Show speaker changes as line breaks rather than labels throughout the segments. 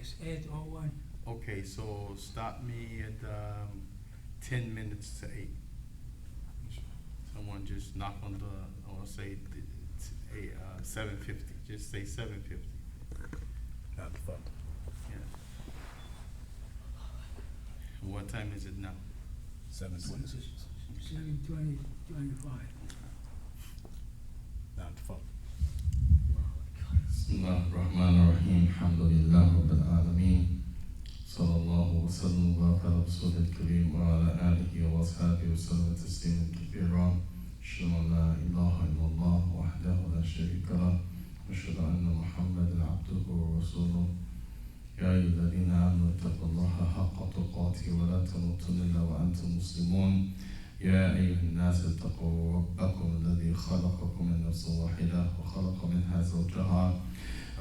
It's 8:01.
Okay, so stop me at 10 minutes to 8. Someone just knock on the, I want to say 7:50. Just say 7:50.
Not the fuck.
Yeah. What time is it now?
7:20.
7:25.
Not the fuck.
بسم الله الرحمن الرحيم الحمد لله رب العالمين صلى الله وسلم وبارك على رسوله الكريم وعلى آله وأصحابه وسلم تسليما كثيرا أشهد أن لا إله إلا الله وحده لا شريك له وأشهد أن محمدا عبده ورسوله يا أيها الذين آمنوا اتقوا الله حق تقاته ولا تموتن إلا وأنتم مسلمون يا أيها الناس اتقوا ربكم الذي خلقكم من نفس واحدة وخلق منها زوجها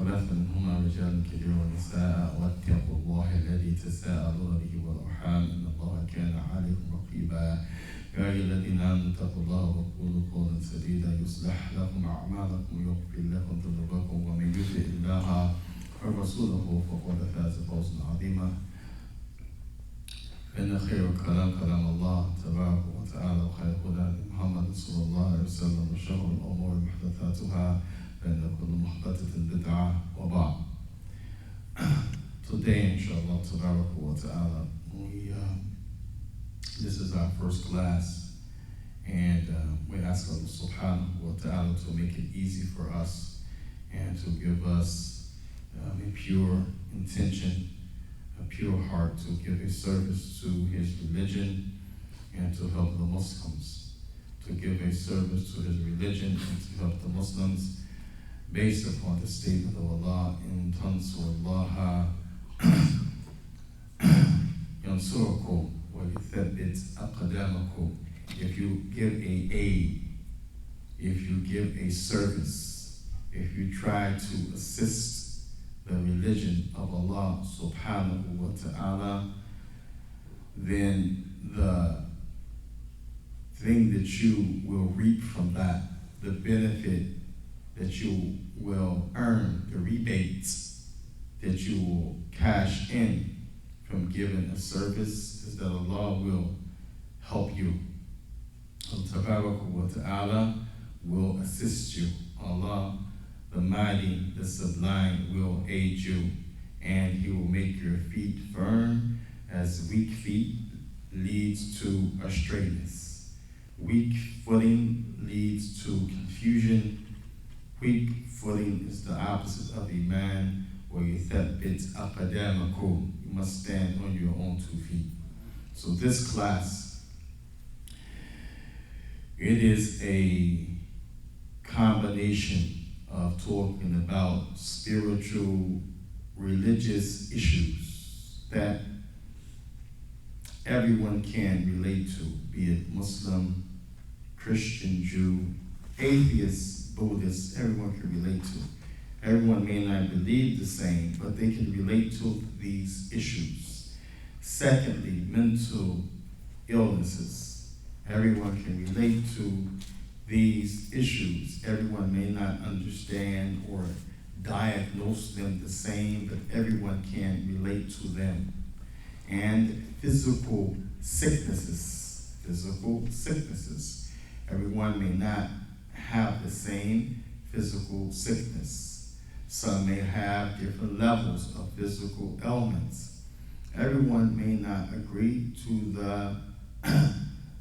وبث منهما رجالا كثيرا ونساء واتقوا الله الذي تساءلون به والأرحام إن الله كان عليكم رقيبا يا أيها الذين آمنوا اتقوا الله وقولوا قولا سديدا يصلح لكم أعمالكم ويغفر لكم ذنوبكم ومن يطع الله ورسوله فقد فاز فوزا عظيما فإن خير الكلام كلام الله تبارك وتعالى وخير هدى محمد صلى الله عليه وسلم وشر الأمور محدثاتها فإن كل محدثة بدعة وبعد. Today, inshallah, tabarak wa ta'ala, this is our first class, and we ask Allah subhanahu wa ta'ala to make it easy for us and to give us a pure intention, a pure heart to give a service to his religion and to help the Muslims, to give a service to his religion and to help the Muslims based upon the statement of Allah in Tansurullaha Yansurukum wa yuthabbit aqdamakum. If you give a aid, if you give a service, if you try to assist the religion of Allah subhanahu wa ta'ala, then the thing that you will reap from that, the benefit that you will earn, the rebates that you will cash in from giving a service, is that Allah will help you. Allah wa ta'ala will assist you. Allah, the mighty, the sublime, will aid you, and he will make your feet firm, as weak feet leads to astrayness. Weak footing leads to confusion. Weak footing is the opposite of iman, where you thabbit aqdamakum. You must stand on your own 2 feet. So this class, it is a combination of talking about spiritual, religious issues that everyone can relate to, be it Muslim, Christian, Jew, atheist, Buddhist, everyone can relate to. Everyone may not believe the same, but they can relate to these issues. Secondly, mental illnesses. Everyone can relate to these issues. Everyone may not understand or diagnose them the same, but everyone can relate to them. And physical sicknesses. Physical sicknesses. Everyone may not have the same physical sickness. Some may have different levels of physical ailments. Everyone may not agree to the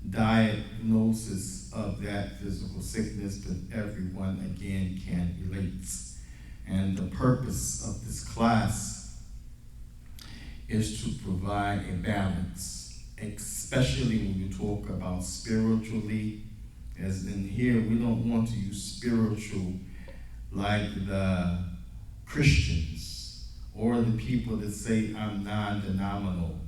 diagnosis of that physical sickness, but everyone again can relate. And the purpose of this class is to provide a balance, especially when you talk about spiritually. As in here, we don't want to use spiritual like the Christians or the people that say I'm non-denominational,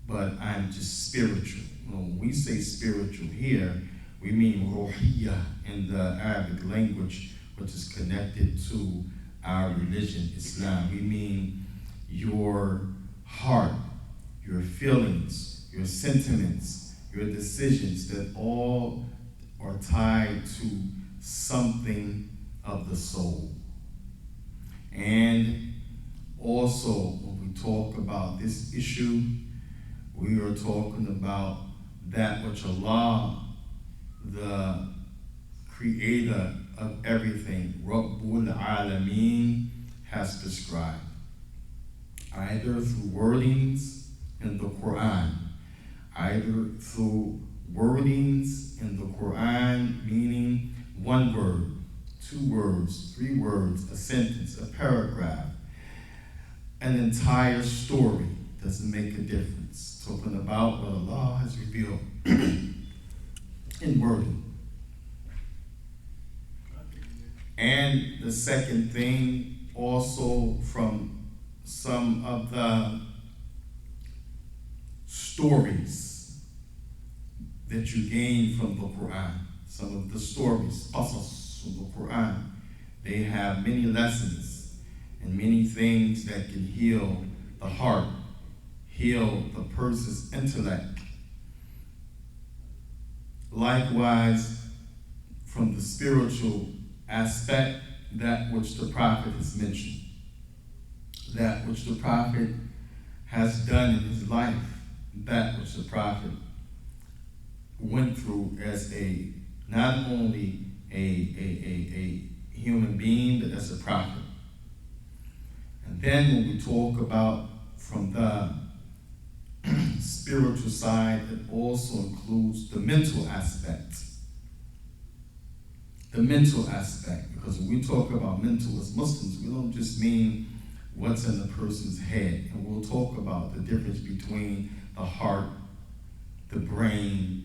but I'm just spiritual. When we say spiritual here, we mean ruhiyya in the Arabic language, which is connected to our religion, Islam. We mean your heart, your feelings, your sentiments, your decisions, that all are tied to something of the soul. And Also, when we talk about this issue, we are talking about that which Allah, the creator of everything, Rabbul Alameen, has prescribed. Either through wordings in the Qur'an, either through wordings in the Qur'an, meaning one word, 2 words, 3 words, a sentence, a paragraph, an entire story, doesn't make a difference. Talking about what Allah has revealed in wording. And the second thing, also from some of the stories that you gain from the Quran, some of the stories, qasas from the Quran, they have many lessons and many things that can heal the heart, heal the person's intellect. Likewise, from the spiritual aspect, that which the Prophet has mentioned, that which the Prophet has done in his life, that which the Prophet went through as a not only a human being, but as a prophet. And then when we talk about from the spiritual side, it also includes the mental aspect. The mental aspect, because when we talk about mental as Muslims, we don't just mean what's in the person's head. And we'll talk about the difference between the heart, the brain,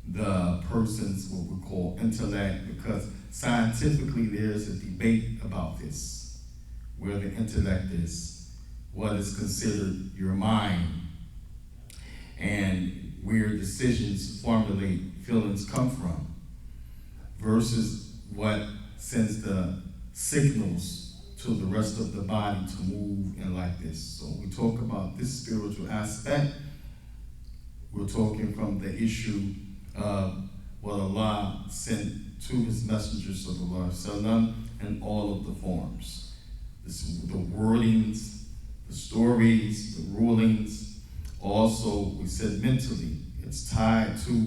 the person's what we call intellect, because scientifically there's a debate about this, where the intellect is, what is considered your mind, and where decisions formulate, feelings come from, versus what sends the signals to the rest of the body to move and like this. So we talk about this spiritual aspect. We're talking from the issue of what Allah sent to his messenger sallallahu alaihi wasallam in all of the forms. The wordings, the stories, the rulings. Also, we said mentally, it's tied to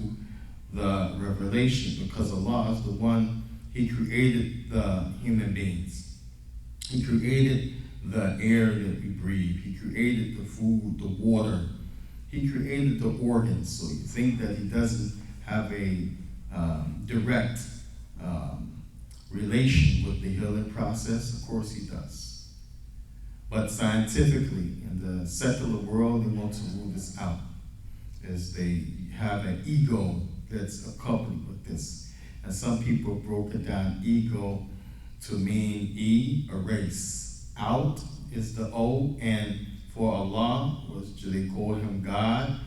the revelation, because Allah is the one, he created the human beings. He created the air that we breathe. He created the food, the water. He created the organs. So you think that he doesn't have a direct relation with the healing process? Of course he does. But scientifically, in the secular world, they want to rule this out, as they have an ego that's accompanied with this. And some people broke it down, ego, to mean E, erase. Out is the O, and for Allah, which they call him God,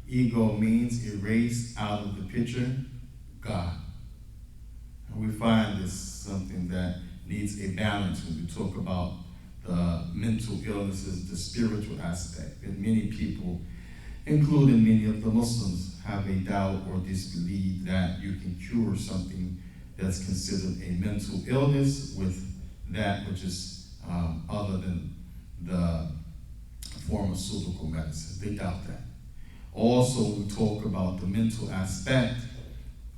ego means erase out of the picture, God. And we find this something that needs a balance when we talk about the mental illnesses, the spiritual aspect. And many people, including many of the Muslims, have a doubt or disbelief that you can cure something that's considered a mental illness with that which is other than the pharmaceutical medicine. They doubt that. Also, we talk about the mental aspect.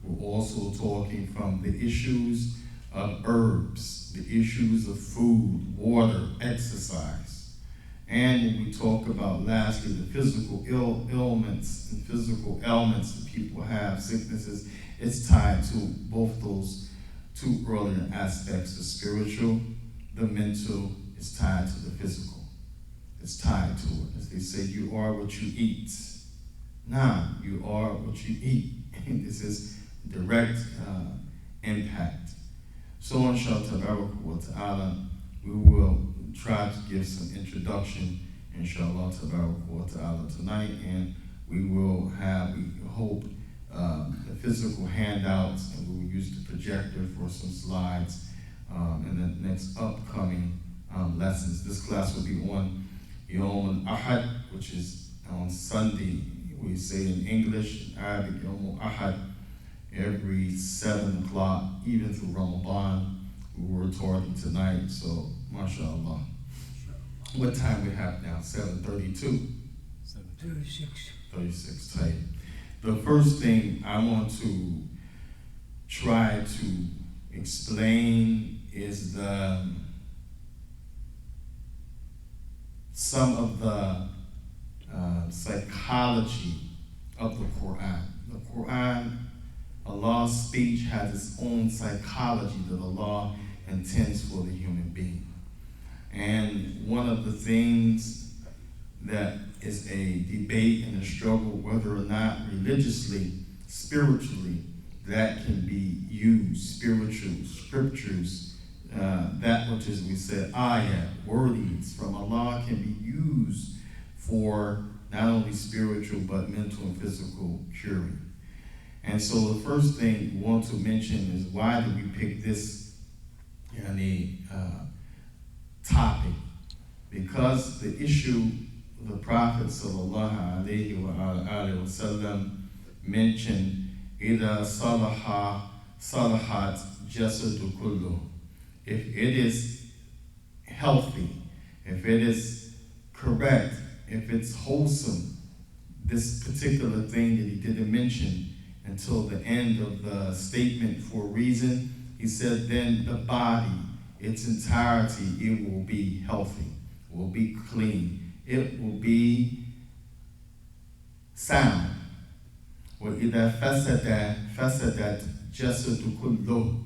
We're also talking from the issues of herbs, the issues of food, water, exercise. And when we talk about, lastly, the physical ailments and physical ailments that people have, sicknesses, it's tied to both those 2 earlier aspects, the spiritual, the mental, is tied to the physical. It's tied to it. As they say, you are what you eat. Nah, you are what you eat. This is direct impact. So inshallah wa ta'ala, we will try to give some introduction, inshallah wa ta'ala, tonight, and we will have, we hope, the physical handouts, and we will use the projector for some slides in the next upcoming lessons. This class will be on Yom al-Ahad, which is on Sunday. We say in English, in Arabic, Yom al-Ahad, every 7 o'clock, even through Ramadan. We were talking tonight, so mashallah. What time we have now? 7:32.
36.
36 type. The first thing I want to try to explain is some of the psychology of the Qur'an. The Qur'an, Allah's speech, has its own psychology that Allah intends for the human being. And one of the things that is a debate and a struggle, whether or not religiously, spiritually, that can be used, spiritual scriptures, that which is, we said, ayat, wordings from Allah, can be used for not only spiritual but mental and physical curing. And so the first thing we want to mention is, why did we pick this topic? Because the issue the Prophet sallallahu alaihi wasallam mentioned, إِذَا صَلَحَ صَلَحَتْ جَسَدُ كُلُّهُ. If it is healthy, if it is correct, if it's wholesome, this particular thing that he didn't mention until the end of the statement for a reason, he said, then the body, its entirety, it will be healthy, will be clean, it will be sound. وَإِذَا فَسَدَتْ جَسَدُ كُلُّهُ.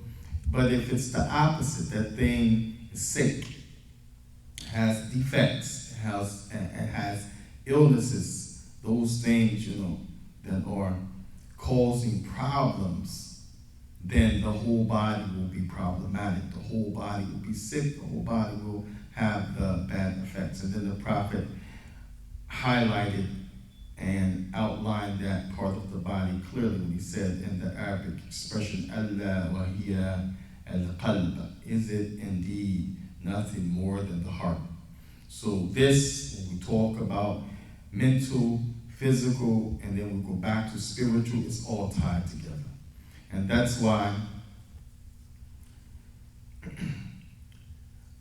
But if it's the opposite, that thing is sick, has defects, it has illnesses, those things, that are causing problems, then the whole body will be problematic. The whole body will be sick. The whole body will have the bad effects. And then the Prophet highlighted and outlined that part of the body clearly when he said in the Arabic expression, Allah wa hiya al-qalb. Is it indeed nothing more than the heart? So this, when we talk about mental, physical, and then we go back to spiritual, it's all tied together. And that's why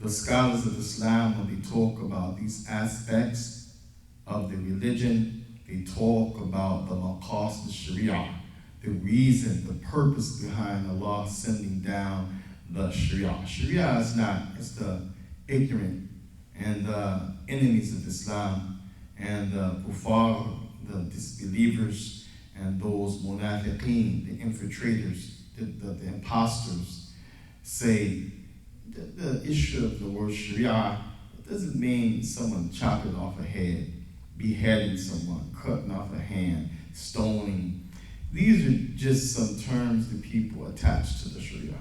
the scholars of Islam, when they talk about these aspects of the religion, they talk about the maqasid sharia, the reason, the purpose behind Allah sending down the sharia. Sharia is not, it's the ignorant and the enemies of Islam and the kuffar, the disbelievers, and those munafiqeen, the infiltrators, the imposters, say the issue of the word sharia, it doesn't mean someone chopping off a head, beheading someone, cutting off a hand, stoning. These are just some terms that people attach to the sharia,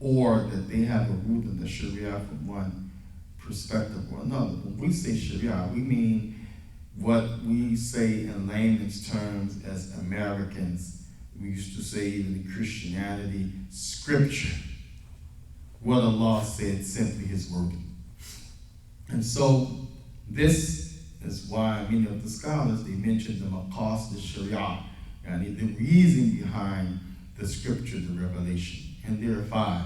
or that they have a root in the sharia from one perspective or another. When we say sharia, we mean what we say in layman's terms as Americans. We used to say even in Christianity, scripture. What Allah said, simply His word. And so this is why many of the scholars, they mention the maqasid sharia, and the reason behind the scripture, the revelation. And there are 5.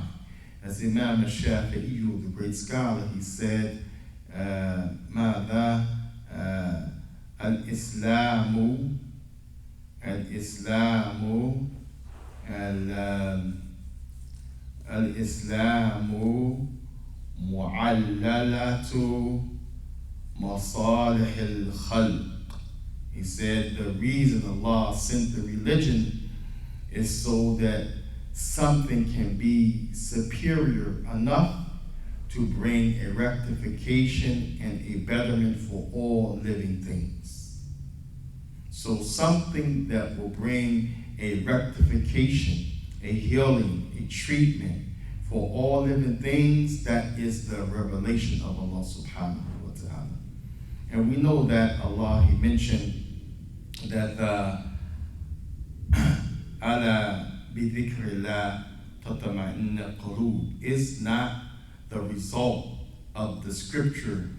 As Imam al-Shafi'i, the great scholar, he said, ماذا الإسلام معللة مصالح الخلق. He said the reason Allah sent the religion is so that something can be superior enough to bring a rectification and a betterment for all living things. So something that will bring a rectification, a healing, a treatment for all living things, that is the revelation of Allah subhanahu wa ta'ala. And we know that Allah, He mentioned that ala bidhikrillah tatma'inna qulub is not the result of the scripture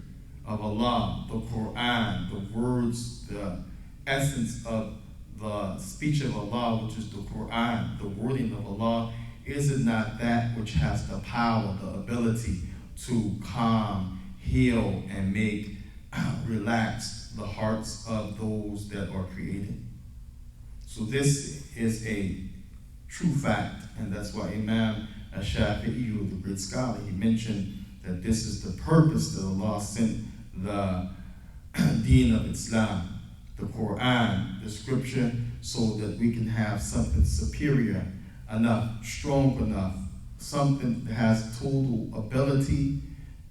of Allah, the Qur'an, the words, the essence of the speech of Allah, which is the Qur'an, the wording of Allah. Is it not that which has the power, the ability to calm, heal and make relax the hearts of those that are created. So this is a true fact, and that's why Imam Shaikh, the great scholar, he mentioned that this is the purpose that Allah sent the Deen of Islam, the Qur'an, the scripture, so that we can have something superior enough, strong enough, something that has total ability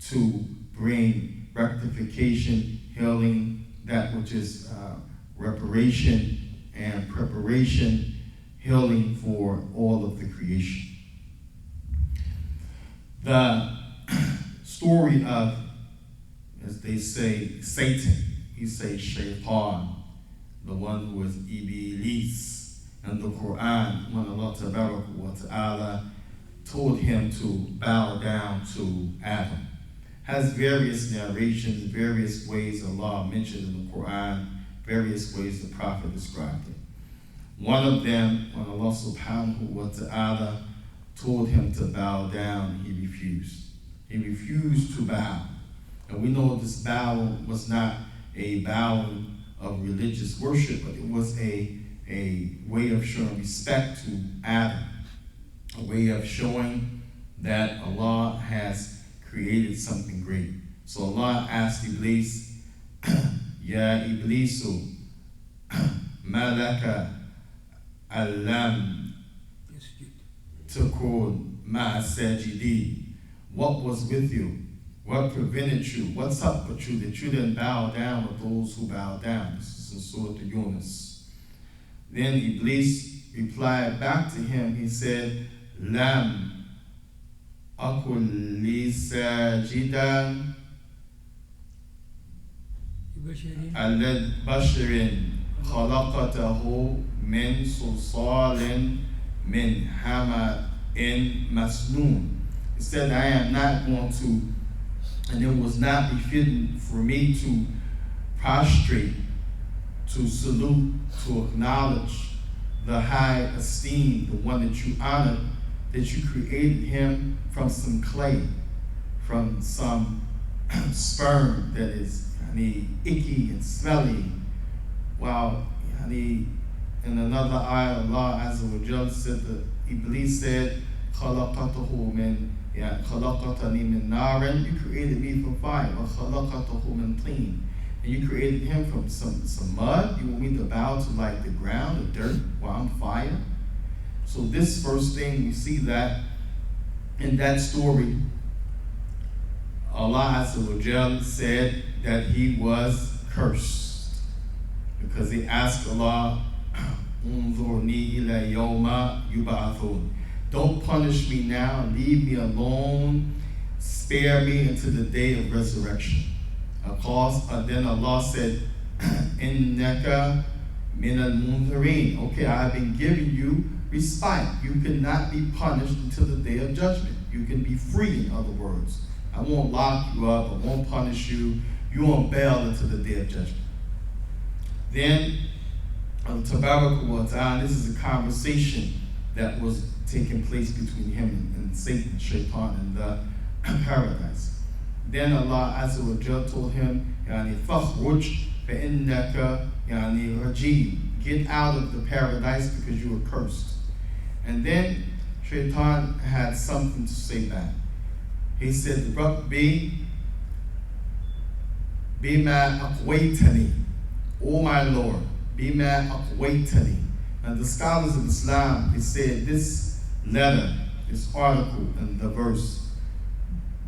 to bring rectification, healing, that which is reparation and preparation, healing for all of the creation. The story of, as they say, Satan, he says Shaikh, the one who was Iblis, and the Qur'an, when Allah Ta'ala told him to bow down to Adam. Has various narrations, various ways Allah mentioned in the Qur'an, various ways the Prophet described it. One of them, when Allah Subhanahu wa Ta'ala told him to bow down, he refused. He refused to bow. And we know this bow was not a bowing of religious worship, but it was a way of showing respect to Adam, a way of showing that Allah has created something great. So Allah asked Iblis, Ya Iblisu, Malaka Alam Takun Ma Sajidi. What was with you? What prevented you? What's up with you that you didn't bow down with those who bow down? This is in Surah Yunus. Then Iblis replied back to him. He said, Lam akul li sajidan alad basharin khalaqatahu min sulsalin min hama'in masnoon. He said, I am not going to, and it was not befitting for me to prostrate, to salute, to acknowledge the high esteem, the one that you honored, that you created him from some clay, from some sperm that is icky and smelly. While in another ayah, Allah Azza wa Jalla said that Iblis said, خَلَقَتَهُ مِنْ خَلَقَتَنِي مِنْ نَارٍ, you created me from fire, وَخَلَقَتَهُ مِنْ طِينٍ, and you created him from some mud. You want me to bow to like the ground, the dirt, while I'm fire? So this first thing, we see that in that story, Allah Azza wa Jalla said that he was cursed, because he asked Allah, Unzurni ila yawma yub'athun. Don't punish me now, leave me alone, spare me until the day of resurrection. Then Allah said, Innaka min al-munzirin. Okay, I have been giving you respite. You cannot be punished until the day of judgment. You can be free, in other words. I won't lock you up, I won't punish you. You won't bail until the day of judgment. Then, Tabarak wa Ta'ala, this is a conversation that was taking place between him and Satan, Shaitan, in the paradise. Then Allah Azza wa Jalla told him, فَخْرُجْ فَإِنَّكَ رَجِيمٌ. Get out of the paradise because you were cursed. And then Shaitan had something to say back. He said, Rabbi bima aqwaytani, O my Lord, bima aqwaytani. And the scholars of Islam, they said this letter, this article in the verse,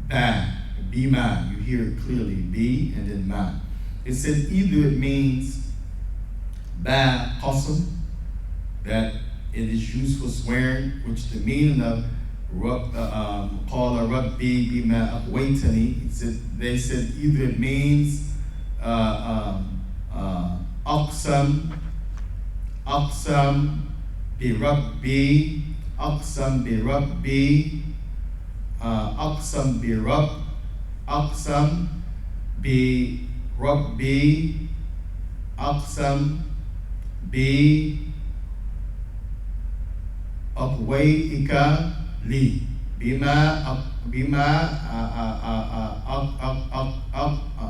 ba, bima, you hear it clearly, B and then ma. It said either it means ba qasam, that it is used for swearing, which the meaning of qala rabbi bima aqwaytani, they said either it means aqsam bi rabbi, aqsam bi rabbi, aqsam bi rabb, aqsam bi rabbi, aqsam bi aqwayika li, bima بما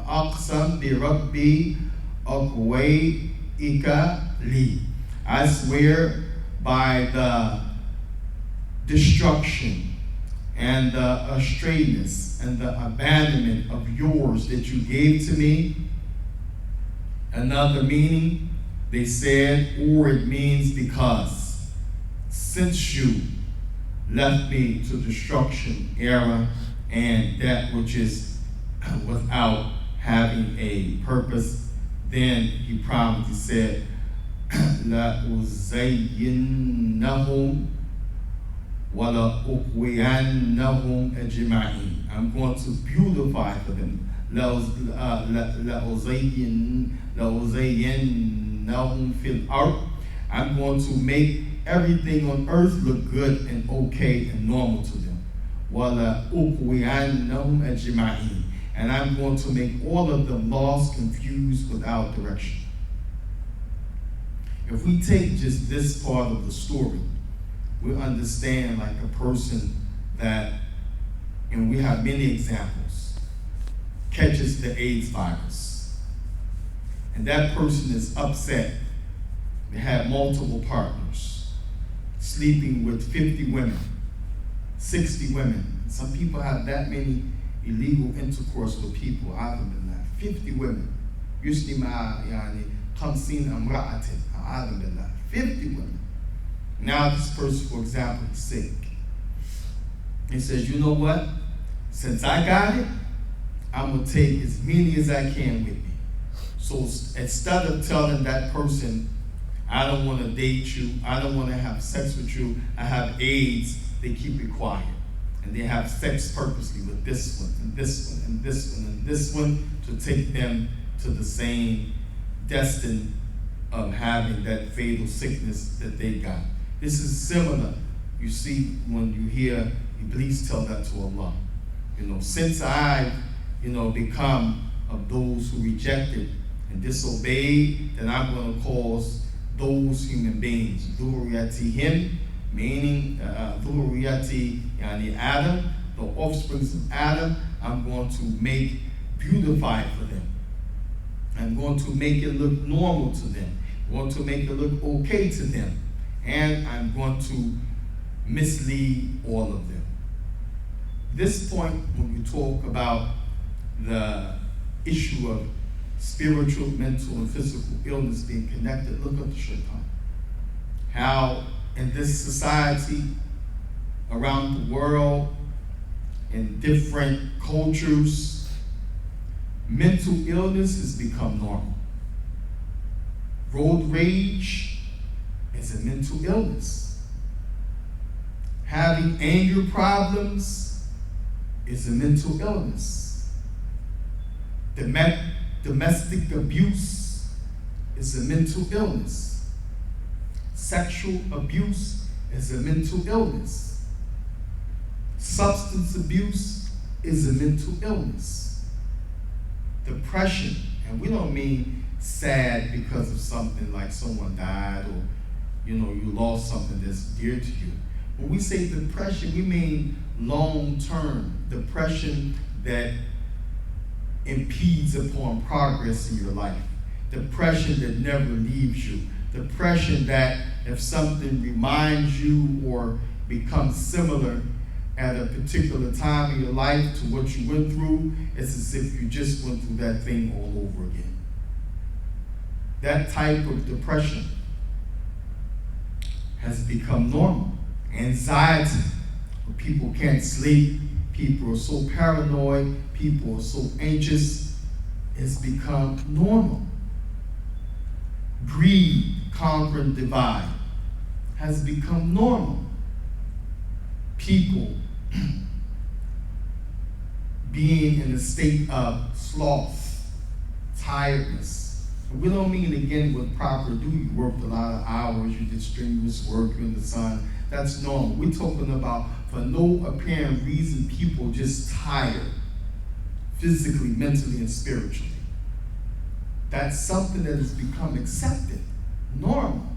أقسم بربي أقويك لي. I swear by the destruction and the astrayness and the abandonment of yours that you gave to me. Another meaning, they said, or it means because since you left me to destruction, error, and that which is without having a purpose, then he promised, he said, لَأُزَيِّنَّهُمْ وَلَأُقْوِيَنَّهُمْ أَجْمَعِينَ. I'm going to beautify for them. لَأُزَيِّنَّهُمْ فِي الْأَرْضِ. I'm going to make everything on earth look good and okay and normal to them. وَلَأُقْوِيَنَّهُمْ أَجْمَعِينَ. And I'm going to make all of them lost, confused, without direction. If we take just this part of the story, we understand like a person that, and we have many examples, catches the AIDS virus. And that person is upset. They have multiple partners, sleeping with 50 women, 60 women. Some people have that many illegal intercourse with people. I haven't been that. 50 women. Usually يعني 50 امرأة. I haven't been that. 50 women. Now this person, for example, is sick. He says, you know what? Since I got it, I'm going to take as many as I can with me. So instead of telling that person, I don't want to date you, I don't want to have sex with you, I have AIDS, they keep it quiet. And they have sex purposely with this one, and this one, and this one, and this one, to take them to the same destiny of having that fatal sickness that they got. This is similar, you see, when you hear Iblis tell that to Allah. Since I've, become of those who rejected and disobeyed, then I'm going to cause those human beings, Dhurriyatihim, meaning Dhurriyati, yani Adam, the offsprings of Adam, I'm going to make beautified for them. I'm going to make it look normal to them. I'm going to make it look okay to them. And I'm going to mislead all of them. This point, when we talk about the issue of spiritual, mental, and physical illness being connected, look at the shaitan. How in this society, around the world, in different cultures, mental illness has become normal. Road rage is a mental illness. Having anger problems is a mental illness. Domestic abuse is a mental illness. Sexual abuse is a mental illness. Substance abuse is a mental illness. Depression, and we don't mean sad because of something like someone died or you lost something that's dear to you. When we say depression, we mean long-term depression that impedes upon progress in your life. Depression that never leaves you. Depression that if something reminds you or becomes similar at a particular time in your life to what you went through, it's as if you just went through that thing all over again. That type of depression has become normal. Anxiety, where people can't sleep, people are so paranoid, people are so anxious, it's become normal. Greed, conquer and divide, has become normal. People being in a state of sloth, tiredness. We don't mean again with proper duty. You worked a lot of hours, you did strenuous work, you're in the sun. That's normal. We're talking about for no apparent reason, people just tired, physically, mentally, and spiritually. That's something that has become accepted, normal.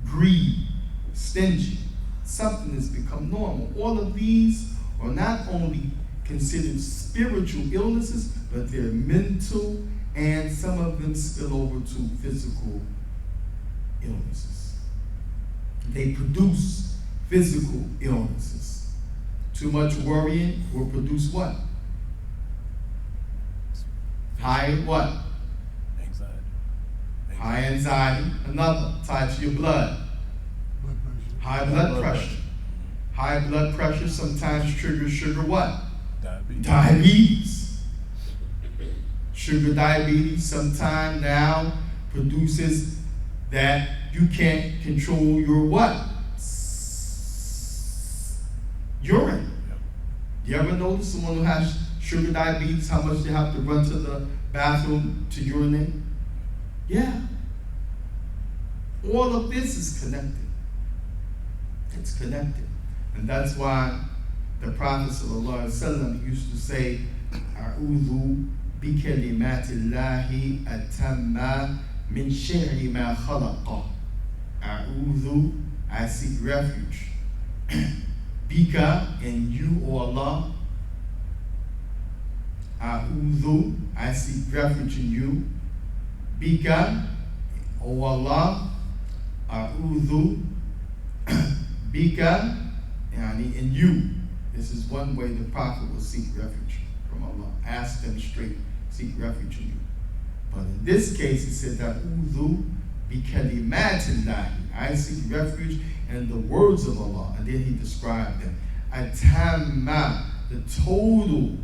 Greed, stingy, something that's become normal. All of these are not only considered spiritual illnesses, but they're mental, and some of them spill over to physical illnesses. They produce physical illnesses. Too much worrying will produce what? High what?
Anxiety.
High anxiety. Another tied to your blood.
Blood pressure.
High blood pressure. High blood pressure sometimes triggers sugar what?
Diabetes.
Diabetes. Sugar diabetes sometimes now produces that you can't control your what? Urine. You ever notice someone who has sugar diabetes, how much they have to run to the bathroom to urinate? Yeah. All of this is connected. It's connected. And that's why the Prophet ﷺ used to say, A'udhu bikalimatillahi atamma min sharri ma khalaqa. A'udhu, I seek refuge. Bika, and you, O Allah. A'udhu, I seek refuge in you. Bika, O Allah. A'udhu bika, in you. This is one way the Prophet will seek refuge from Allah. Ask them straight, seek refuge in you. But in this case, he said that A'udhu bikalimatillahi, I seek refuge in the words of Allah. And then he described them. Atamma, the total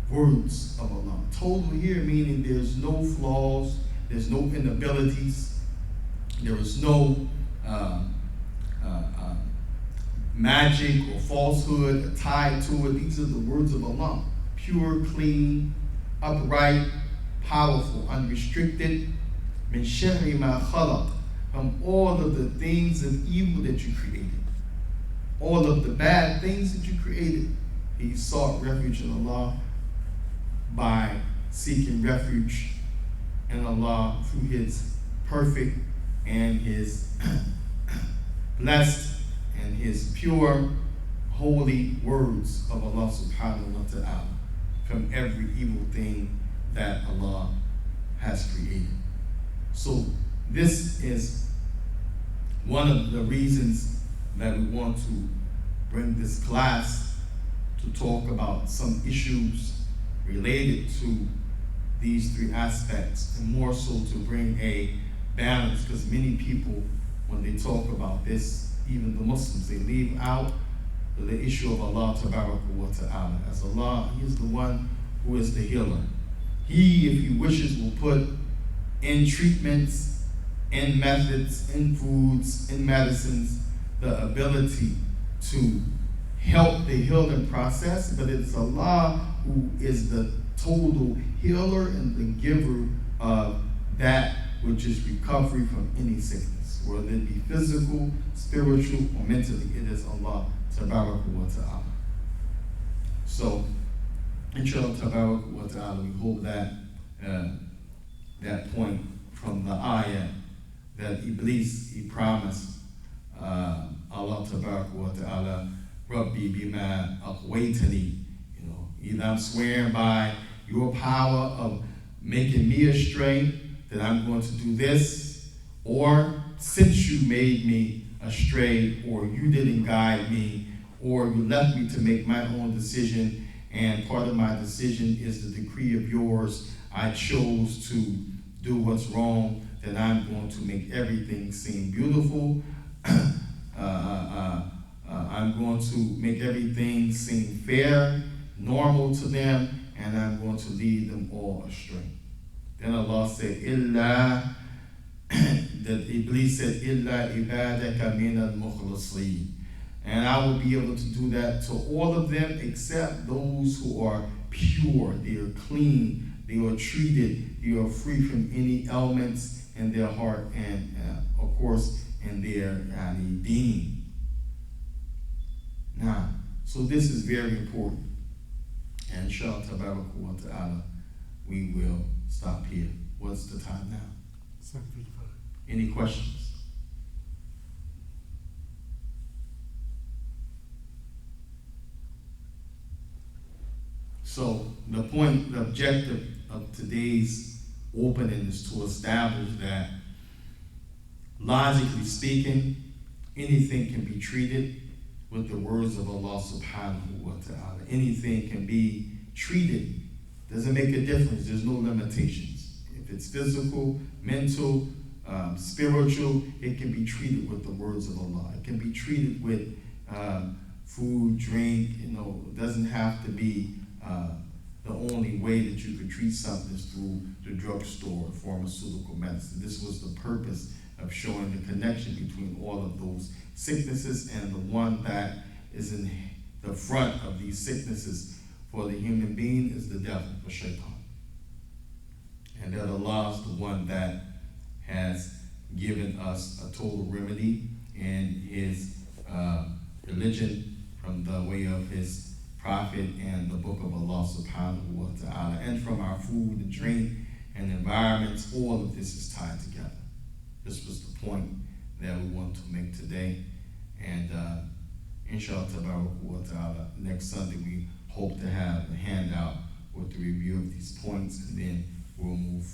words of Allah. Total here meaning there's no flaws, there's no inabilities, there is no magic or falsehood tied to it. These are the words of Allah. Pure, clean, upright, powerful, unrestricted. Min sharri ma khalaq, from all of the things of evil that you created. All of the bad things that you created. He sought refuge in Allah by seeking refuge in Allah through His perfect and His blessed and His pure, holy words of Allah subhanahu wa ta'ala from every evil thing that Allah has created. So this is one of the reasons that we want to bring this class to talk about some issues related to these three aspects, and more so to bring a balance, because many people, when they talk about this, even the Muslims, they leave out the issue of Allah tabaraka wa ta'ala. As Allah, He is the one who is the healer. He, if He wishes, will put in treatments, in methods, in foods, in medicines, the ability to help the healing process, but it's Allah who is the total healer and the giver of that which is recovery from any sickness, whether it be physical, spiritual, or mentally. It is Allah tabaraka wa ta'ala. So, inshallah tabaraka wa ta'ala, we hope that that point from the ayah that Iblis, he promised Allah tabaraka wa ta'ala, Rabbi bima aqwaytani, either I'm swearing by your power of making me astray that I'm going to do this, or since you made me astray, or you didn't guide me, or you left me to make my own decision, and part of my decision is the decree of yours. I chose to do what's wrong, then I'm going to make everything seem beautiful. I'm going to make everything seem fair, normal to them, and I'm going to lead them all astray. Then Allah said, Illa, that Iblis said, Illa ibadaka min al-mukhlaseen. And I will be able to do that to all of them except those who are pure, they are clean, they are treated, they are free from any elements in their heart and, of course, in their deen. Now, so this is very important. And inshallah tabaraka wa ta'ala, we will stop here. What's the time now?
7:55.
Any questions? So the point, the objective of today's opening is to establish that, logically speaking, anything can be treated with the words of Allah subhanahu wa ta'ala. Anything can be treated. Doesn't make a difference. There's no limitations. If it's physical, mental, spiritual, it can be treated with the words of Allah. It can be treated with food, drink. It doesn't have to be the only way that you could treat something is through the drugstore or pharmaceutical medicine. This was the purpose of showing the connection between all of those sicknesses, and the one that is in the front of these sicknesses for the human being is the devil, the Shaikh. And that Allah is the one that has given us a total remedy in his religion from the way of his prophet and the book of Allah subhanahu wa ta'ala, and from our food and drink and environments. All of this is tied together. This was the point that we want to make today. And inshallah wa ta'ala, next Sunday we hope to have a handout with the review of these points, and then we'll move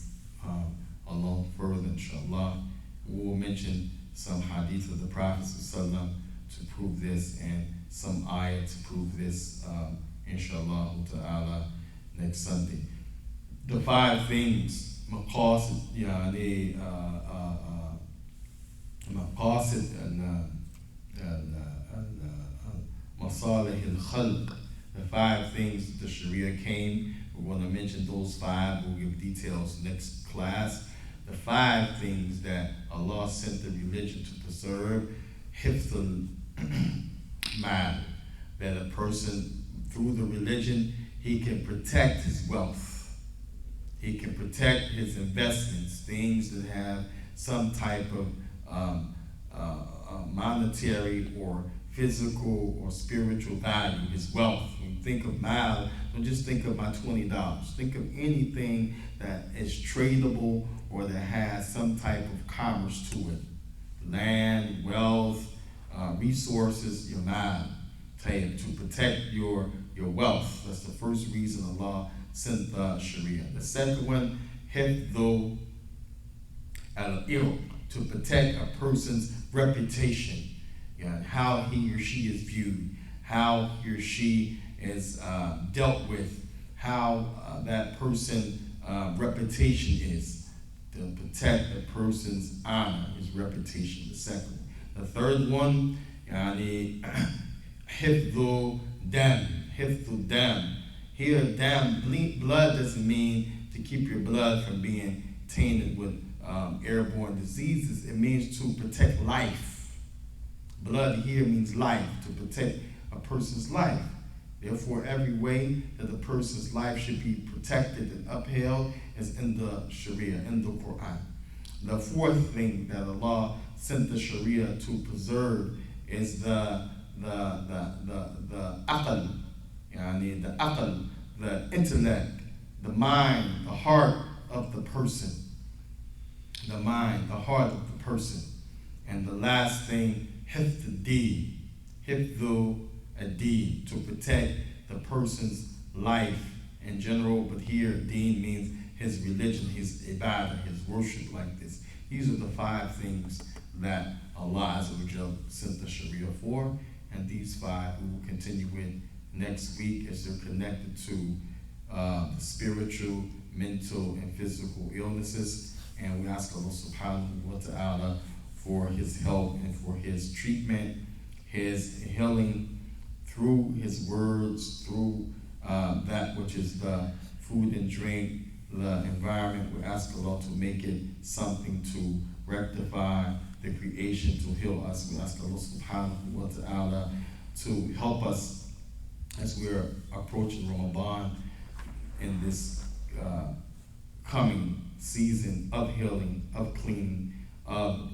along further, inshallah. We will mention some hadith of the Prophet ﷺ to prove this, and some ayah to prove this, inshallah ta'ala, next Sunday. The 5 things, maqasid, maqasid masalih al-khalq, the 5 things that the Sharia came. We're going to mention those 5. We'll give details next class. The 5 things that Allah sent the religion to preserve: hifdul mal, that a person, through the religion, he can protect his wealth. He can protect his investments, things that have some type of monetary or physical or spiritual value, his wealth. When you think of mal, don't just think of my $20. Think of anything that is tradable or that has some type of commerce to it. Land, wealth, resources, your mal, to protect your wealth. That's the first reason Allah sent the Sharia. The second one, hifdhu al-irq, to protect a person's reputation, and how he or she is viewed, how he or she is dealt with, how that person's reputation is, to protect a person's honor, his reputation. The second one. The third one, hifdhu dam. Here, dam, blood doesn't mean to keep your blood from being tainted with airborne diseases. It means to protect life. Blood here means life, to protect a person's life. Therefore, every way that a person's life should be protected and upheld is in the Sharia, in the Qur'an. The fourth thing that Allah sent the Sharia to preserve is the aql, the aql, the intellect, the mind, the heart of the person. The mind, the heart of the person. And the last thing, hifdhu ad-din, to protect the person's life in general, but here deen means his religion, his ibadah, his worship like this. These are the 5 things that Allah Azza wa Jal sent the Sharia for, and these 5 we will continue with next week as they're connected to the spiritual, mental, and physical illnesses. And we ask Allah subhanahu wa ta'ala for his help and for his treatment, his healing through his words, through that which is the food and drink, the environment. We ask Allah to make it something to rectify the creation, to heal us. We ask Allah subhanahu wa ta'ala to help us as we're approaching Ramadan in this coming season of healing, of cleaning, of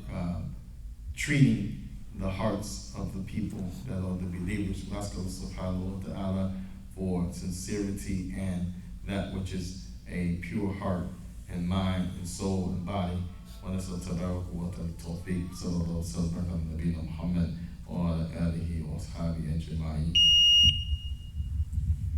treating the hearts of the people that are the believers. We ask Allah subhanahu wa ta'ala for sincerity and that which is a pure heart and mind and soul and body. ونسأل تبارك وتعالى التوفيق. صلى الله وسلم على نبينا محمد وعلى آله وأصحابه أجمعين.